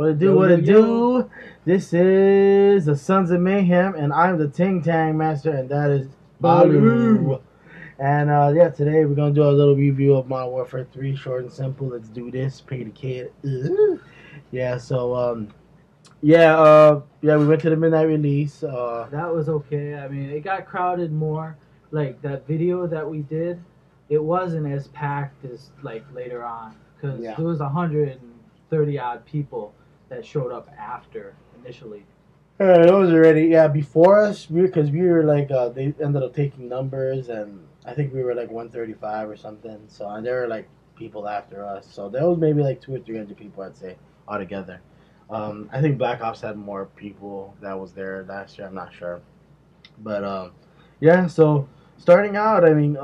What it do? Yo, What yo, it yo. do? This is the Sons of Mayhem, and I'm the Ting Tang Master, and that is Baloo. Balu. And yeah, today we're gonna do a little review of Modern Warfare 3, short and simple. Let's do this. Pay the kid. Yeah. So yeah, we went to the midnight release. That was okay. I mean, it got crowded more. Like that video that we did, it wasn't as packed as like later on because Yeah. there was 130 odd people that showed up after initially. It was already before us. We were like they ended up taking numbers, and I think we were like 135 or something. So and there were like people after us. So there was maybe like 200 or 300 people, I'd say, altogether. I think Black Ops had more people that was there last year. I'm not sure, but yeah. So starting out, I mean,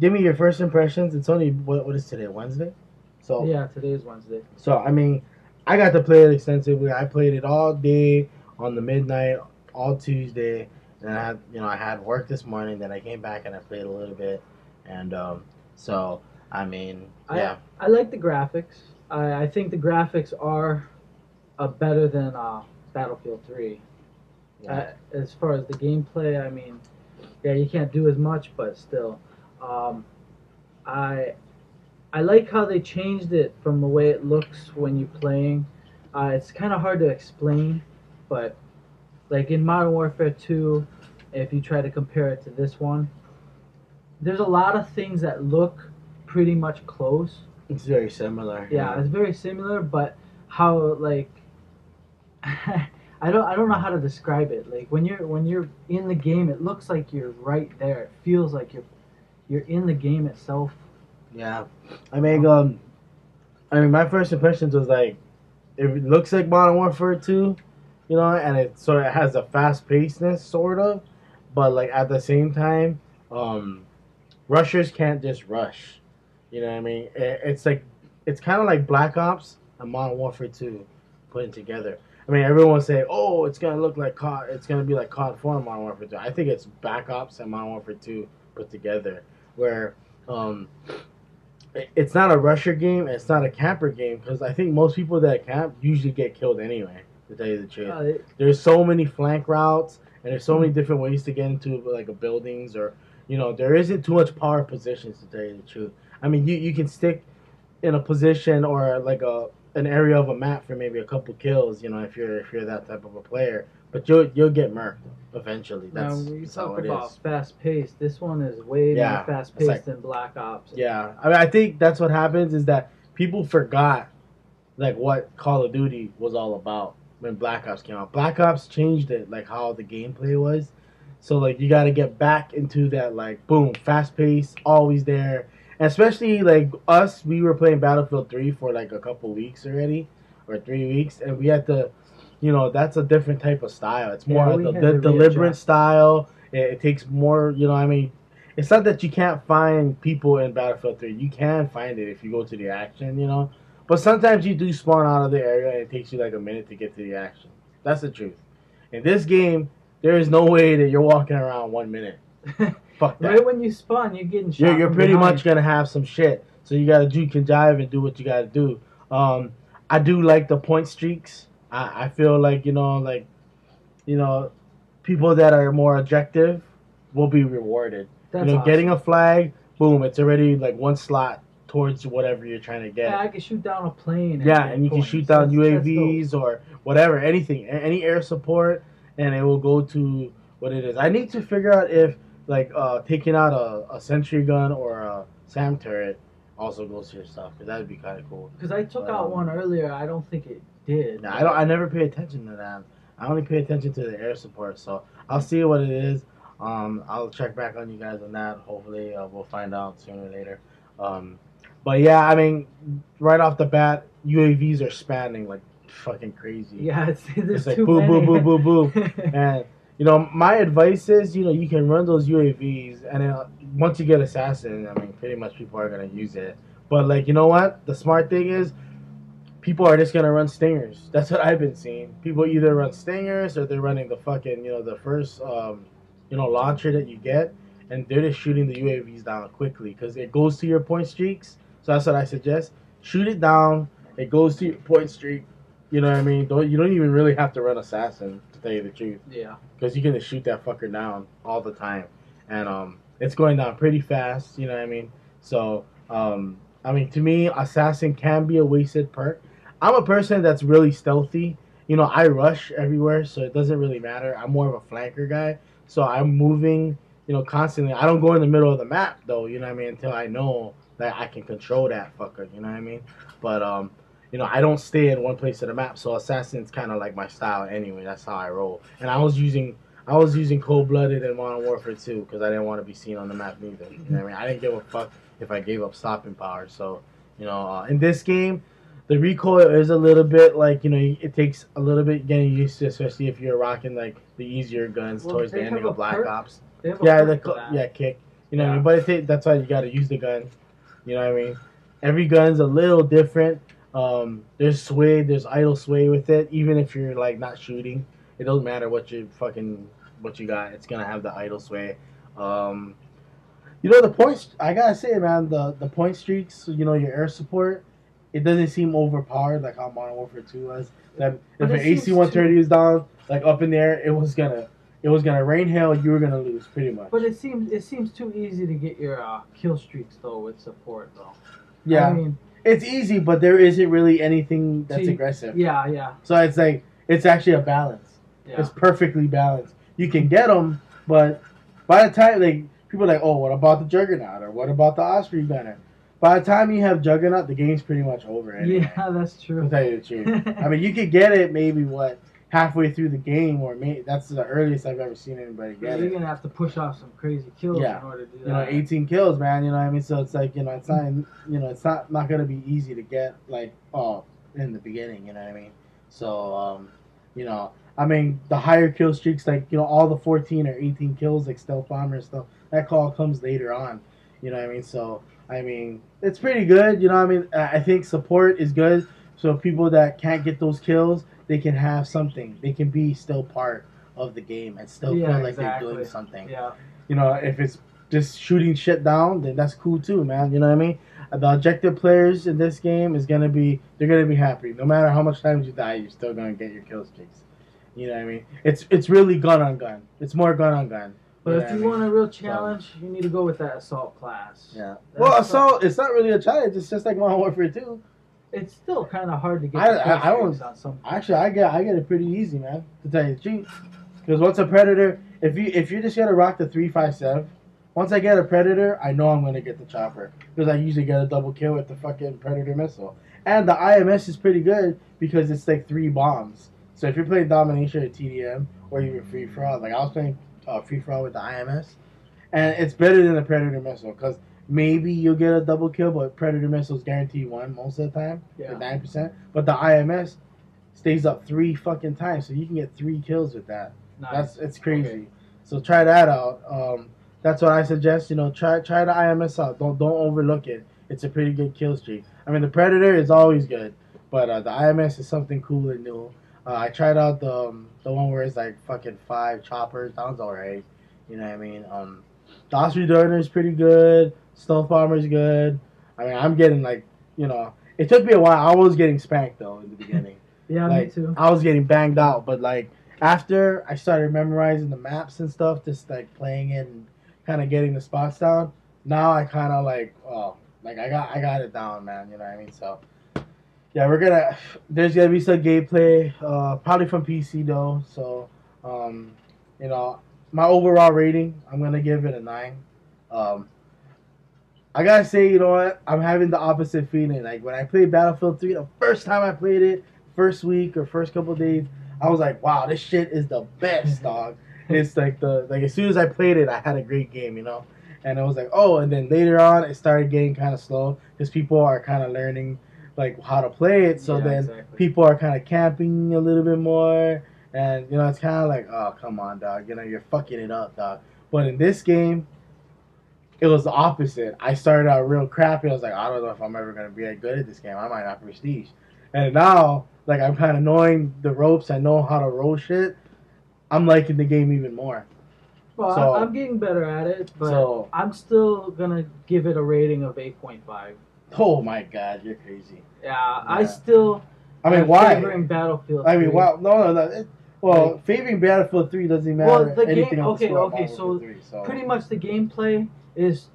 give me your first impressions. It's only what is today, Wednesday? So Yeah, today is Wednesday. so I mean, I got to play it extensively. I played it all day on the midnight, all Tuesday, and I had work this morning. Then I came back and I played a little bit, and so I mean, I yeah, I like the graphics. I think the graphics are better than Battlefield 3. yeah, As far as the gameplay, I mean, yeah, you can't do as much, but still, um, I I like how they changed it from the way it looks when you're playing. It's kind of hard to explain, but like in Modern Warfare 2, if you try to compare it to this one, there's a lot of things that look pretty much close. it's very similar. Yeah, it's very similar, but how like I don't know how to describe it. Like when you're in the game, it looks like you're right there. It feels like you're in the game itself. Yeah. I mean, my first impressions was like it looks like Modern Warfare 2, and it sort of has a fast pacedness, sort of, but like at the same time, um, rushers can't just rush. You know what I mean? It's like it's kind of like Black Ops and Modern Warfare 2 putting together. I mean, everyone say, "Oh, it's gonna look like COD. It's gonna be like COD 4 and Modern Warfare 2." I think it's Black Ops and Modern Warfare 2 put together, where um, it's not a rusher game. It's not a camper game because I think most people that camp usually get killed anyway. To tell you the truth, It, there's so many flank routes and there's so many different ways to get into like a buildings or there isn't too much power positions to tell you the truth. I mean, you can stick in a position or like an area of a map for maybe a couple kills. If you're that type of a player, but you'll get murked eventually. Now, That's, when you that's how talk it about is. fast paced, this one is way more Yeah, fast it's like paced than Black Ops. yeah. I mean, I think that's what happens is that people forgot like what Call of Duty was all about when Black Ops came out. Black Ops changed it, like how the gameplay was. So like you got to get back into that like boom, fast pace, always there. And especially like us, we were playing Battlefield 3 for like a couple weeks already, or 3 weeks, and we had to, that's a different type of style. It's Yeah, more we had the to deliberate readjust. style. It takes more, I mean, it's not that you can't find people in Battlefield 3. You can find it if you go to the action. But sometimes you do spawn out of the area and it takes you like a minute to get to the action. That's the truth. In this game, there is no way that you're walking around 1 minute. Fuck that. Right when you spawn, you're getting shot You're from pretty behind. much gonna have some shit. So you gotta juke and jive and do what you gotta do. I do like the point streaks. I feel like you know people that are more objective will be rewarded. That's Getting awesome. a flag, boom, it's already like one slot towards whatever you're trying to Yeah, get. I can shoot down a plane and Yeah, get and you can shoot points. down That's dope. UAVs or whatever, anything, any air support, and it will go to what it is. I need to figure out if like taking out a sentry gun or a SAM turret also goes to your stuff because that'd be kind of cool. Because I took But out one earlier, I don't think it did, yeah, I don't. but I never pay attention to that. I only pay attention to the air support. So I'll see what it is. I'll check back on you guys on that. Hopefully, we'll find out sooner or later. Um, but yeah, I mean, right off the bat, UAVs are spanning like fucking crazy. yeah, It's there's like too boom, boom, many. boom, boom, boom, and my advice is, you can run those UAVs, and then once you get assassin, I mean, pretty much people are gonna use it. But like, you know what? The smart thing is people are just gonna run stingers. That's what I've been seeing. People either run stingers or they're running the fucking the first launcher that you get, and they're just shooting the UAVs down quickly because it goes to your point streaks. So that's what I suggest. Shoot it down. It goes to your point streak. You know what I mean? You don't even really have to run assassin, to tell you the truth, Yeah. because you can just shoot that fucker down all the time, and it's going down pretty fast. You know what I mean? So I mean, to me, assassin can be a wasted perk. I'm a person that's really stealthy. You know, I rush everywhere, so it doesn't really matter. I'm more of a flanker guy, so I'm moving, you know, constantly. I don't go in the middle of the map though. You know what I mean? Until I know that I can control that fucker. You know what I mean? But you know, I don't stay in one place of the map, so assassin's kind of like my style anyway. That's how I roll. And I was using cold blooded in Modern Warfare 2 because I didn't want to be seen on the map neither. You know what I mean? I didn't give a fuck if I gave up stopping power. So you know, in this game, the recoil is a little bit like, you know, it takes a little bit getting used to, especially if you're rocking like the easier guns towards the ending of Black Ops. Yeah, yeah, kick. You know what I mean? But that's why you got to use the gun. You know what I mean? Every gun's a little different. There's sway, there's idle sway with it. Even if you're like not shooting, it doesn't matter what you got. It's gonna have the idle sway. Um, you know the points. I gotta say, man, the point streaks. You know your air support. It doesn't seem overpowered like how Modern Warfare 2 was. That if an AC-130 is down, like up in there, it was gonna rain hail. You were gonna lose pretty much. But it seems too easy to get your kill streaks though with support though. Yeah, I mean, it's easy, but there isn't really anything that's aggressive. Yeah, yeah. So it's like it's actually a balance. Yeah. It's perfectly balanced. You can get them, but by the time like people are like, oh, what about the Juggernaut or what about the Osprey Gunner? By the time you have Juggernaut, the game's pretty much over. Anyway, yeah, that's true. To tell you the truth, I mean, you could get it maybe halfway through the game, or maybe that's the earliest I've ever seen anybody get it. You're gonna have to push off some crazy kills in order to do that. You know, 18 kills, man. You know what I mean? So it's like, you know, it's not, you know, it's not gonna be easy to get like in the beginning. You know what I mean? So you know, I mean, the higher kill streaks, like, you know, all the 14 or 18 kills, like Stealth Bomber and stuff, that call comes later on. You know what I mean? So I mean, it's pretty good. You know what I mean? I think support is good. So people that can't get those kills, they can have something. They can be still part of the game and still feel like they're doing something. Yeah. You know, if it's just shooting shit down, then that's cool too, man. You know what I mean? The objective players in this game they're gonna be happy. No matter how much times you die, you're still gonna get your kill streaks. You know what I mean? It's really gun on gun. It's more gun on gun. But if you want a real challenge, you need to go with that assault class. Yeah. Well, assault, it's not really a challenge. It's just like Modern Warfare 2. It's still kind of hard to get. I don't. Actually, I get it pretty easy, man. To tell you the truth, because once a predator, if you just gotta rock the 357, once I get a predator, I know I'm gonna get the chopper because I usually get a double kill with the fucking predator missile, and the IMS is pretty good because it's like 3 bombs. So if you're playing domination or TDM or even free for all, like I was playing free for all with the IMS, and it's better than the predator missile because maybe you'll get a double kill, but predator missiles guarantee 1 most of the time, like 9%. But the IMS stays up 3 fucking times, so you can get 3 kills with that. Nice. It's crazy. Okay. So try that out. That's what I suggest. You know, try the IMS out. Don't overlook it. It's a pretty good kill streak. I mean, the predator is always good, but the IMS is something cool and new. I tried out the one where it's like fucking 5 choppers. That one's alright. You know what I mean? The Osprey Gunner is pretty good. Stealth Bomber is good. I mean, I'm getting like, you know, it took me a while. I was getting spanked though in the beginning. Yeah, like, me too. I was getting banged out, but like after I started memorizing the maps and stuff, just like playing it and kind of getting the spots down, now I kind of like, I got it down, man. You know what I mean? So yeah, there's gonna be some gameplay, probably from PC though. So you know, my overall rating, I'm gonna give it a 9. I gotta say, you know what? I'm having the opposite feeling. Like when I played Battlefield 3, the first time I played it, first week or first couple of days, I was like, wow, this shit is the best, dog. It's like as soon as I played it, I had a great game, you know. And I was like, oh, and then later on, it started getting kind of slow because people are kind of learning like how to play it. So people are kind of camping a little bit more, and you know, it's kind of like, oh, come on, dog. You know, you're fucking it up, dog. But in this game, it was the opposite. I started out real crappy. I was like, I don't know if I'm ever gonna be that good at this game. I might not prestige. And now, like, I'm kind of knowing the ropes. I know how to roll shit. I'm liking the game even more. Well, so, I'm getting better at it, but I'm still gonna give it a rating of 8.5. Oh my god, you're crazy. Yeah, I still, I mean, I'm why? favoring Battlefield. I mean, 3. wow, no. Well, favoring Battlefield 3 doesn't matter. Well, the anything game. else Okay, about okay. Battlefield So 3, so pretty much the gameplay is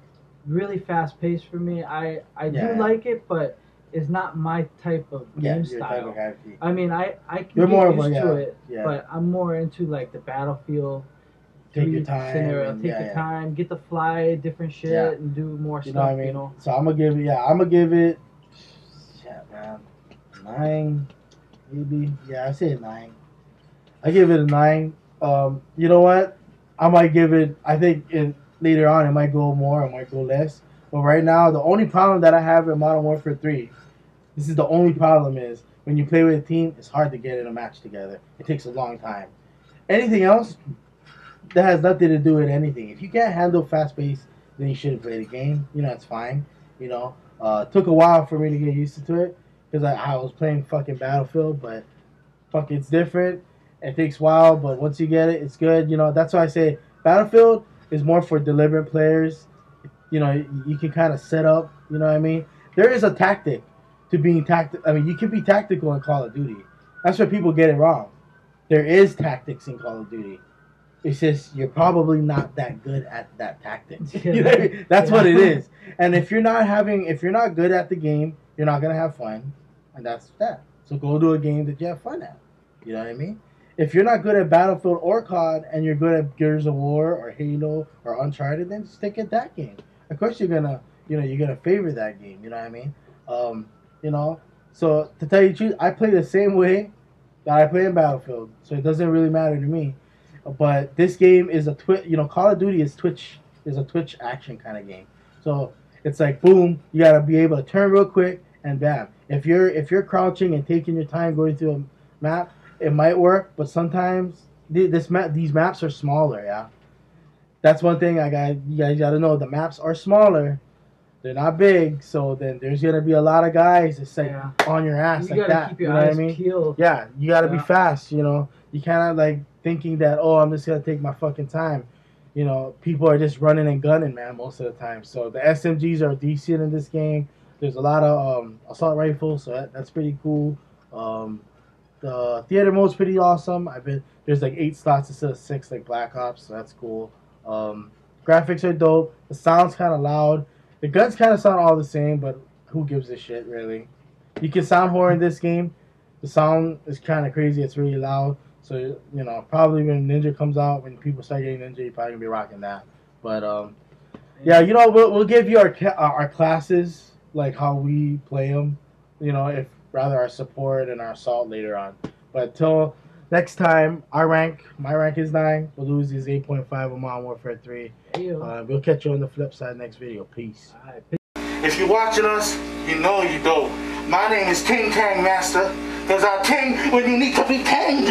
really fast paced for me. I do like it, but it's not my type of game your type of style. happy. I mean, I can You're get more used of a, to it, yeah. but I'm more into like the Battlefield Take 3 your time scenario. and- Take yeah, the yeah. time, get to fly different shit, Yeah. and do more You stuff. know what I mean? You know. So I'm gonna give it, shit, man, 9, maybe. Yeah, I say a 9. I give it a 9. You know what? I might give it. I think later on it might go more, it might go less. But right now, the only problem that I have in Modern Warfare 3, this is the only problem is when you play with a team, it's hard to get in a match together. It takes a long time. Anything else, that has nothing to do with anything. If you can't handle fast pace, then you shouldn't play the game. You know, it's fine. You know, took a while for me to get used to it because I was playing fucking Battlefield, but fuck, it's different. It takes a while, but once you get it, it's good. You know, that's why I say Battlefield is more for deliberate players. You know, you can kind of set up. You know what I mean? There is a tactic to being tactical. I mean, you can be tactical in Call of Duty. That's where people get it wrong. There is tactics in Call of Duty. It's just you're probably not that good at that tactics. You know what I mean? That's what it is. And if you're not good at the game, you're not gonna have fun, and that's that. So go to a game that you have fun at. You know what I mean? If you're not good at Battlefield or COD, and you're good at Gears of War or Halo or Uncharted, then stick at that game. Of course, you're gonna favor that game. You know what I mean? You know. So to tell you the truth, I play the same way that I play in Battlefield, so it doesn't really matter to me. But this game is Call of Duty is a Twitch action kind of game. So it's like boom, you gotta be able to turn real quick and bam. If you're crouching and taking your time going through a map, it might work, but sometimes these maps are smaller. Yeah, that's one thing you guys gotta know. The maps are smaller. They're not big, so then there's gonna be a lot of guys that's like on your ass you like gotta that. Keep your you know eyes what I mean? peeled. Yeah, you gotta be fast. You know, you cannot like thinking that I'm just gonna take my fucking time. You know, people are just running and gunning, man, most of the time. So the SMGs are decent in this game. There's a lot of assault rifles, so that's pretty cool. The theater mode's pretty awesome. There's like 8 slots instead of 6 like Black Ops, so that's cool. Graphics are dope. The sound's kind of loud. The guns kind of sound all the same, but who gives a shit, really? You can sound horror in this game. The sound is kind of crazy. It's really loud. So, you know, probably when Ninja comes out, when people start getting Ninja, you're probably going to be rocking that. But, yeah, you know, we'll give you our classes, like how we play them, you know, rather our support and our assault later on. But till next time, my rank is 9. Baloo's is 8.5 on Modern Warfare 3. We'll catch you on the flip side next video. Peace. If you're watching us, you know you dope. My name is Ting Tang Master, because I ting when you need to be tanged.